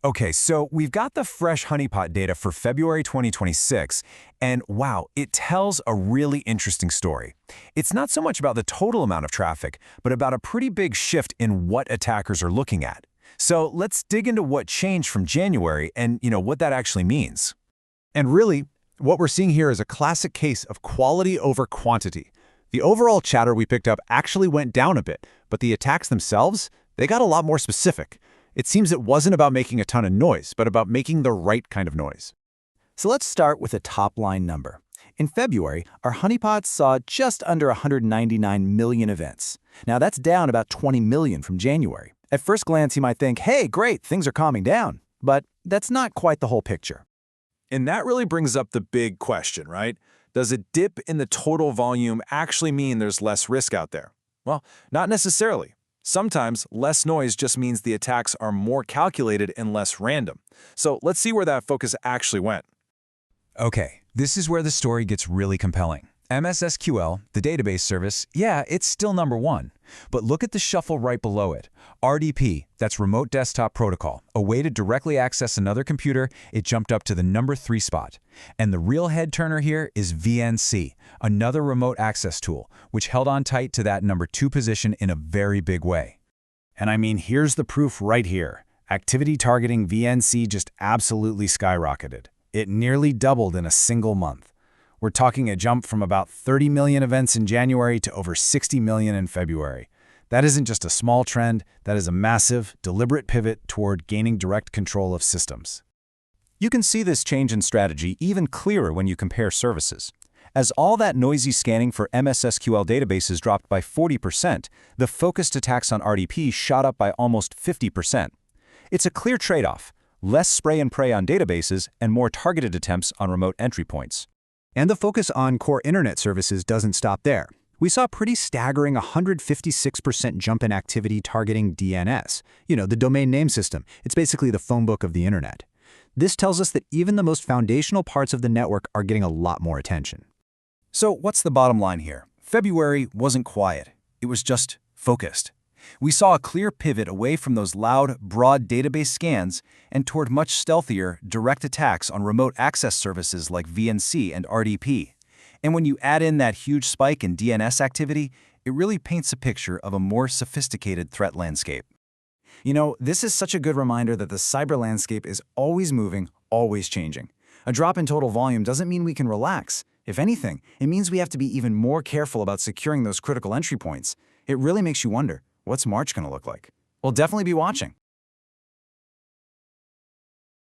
Okay, so we've got the fresh honeypot data for February 2026, and wow, it tells a really interesting story. It's not so much about the total amount of traffic, but about a pretty big shift in what attackers are looking at. So let's dig into what changed from January and, what that actually means. And really, what we're seeing here is a classic case of quality over quantity. The overall chatter we picked up actually went down a bit, but the attacks themselves, they got a lot more specific. It seems it wasn't about making a ton of noise, but about making the right kind of noise. So let's start with a top-line number. In February, our honeypots saw just under 199 million events. Now that's down about 20 million from January. At first glance, you might think, hey, great, things are calming down. But that's not quite the whole picture. And that really brings up the big question, right? Does a dip in the total volume actually mean there's less risk out there? Well, not necessarily. Sometimes less noise just means the attacks are more calculated and less random. So let's see where that focus actually went. Okay, this is where the story gets really compelling. MSSQL, the database service, yeah, it's still number one. But look at the shuffle right below it. RDP, that's Remote Desktop Protocol, a way to directly access another computer, it jumped up to the number 3 spot. And the real head turner here is VNC, another remote access tool, which held on tight to that number 2 position in a very big way. And I mean, here's the proof right here. Activity targeting VNC just absolutely skyrocketed. It nearly doubled in a single month. We're talking a jump from about 30 million events in January to over 60 million in February. That isn't just a small trend, that is a massive, deliberate pivot toward gaining direct control of systems. You can see this change in strategy even clearer when you compare services. As all that noisy scanning for MSSQL databases dropped by 40%, the focused attacks on RDP shot up by almost 50%. It's a clear trade-off: less spray and pray on databases and more targeted attempts on remote entry points. And the focus on core internet services doesn't stop there. We saw a pretty staggering 156% jump in activity targeting DNS, the domain name system. It's basically the phone book of the internet. This tells us that even the most foundational parts of the network are getting a lot more attention. So what's the bottom line here? February wasn't quiet. It was just focused. We saw a clear pivot away from those loud, broad database scans and toward much stealthier, direct attacks on remote access services like VNC and RDP. And when you add in that huge spike in DNS activity, it really paints a picture of a more sophisticated threat landscape. This is such a good reminder that the cyber landscape is always moving, always changing. A drop in total volume doesn't mean we can relax. If anything, it means we have to be even more careful about securing those critical entry points. It really makes you wonder, what's March going to look like? We'll definitely be watching.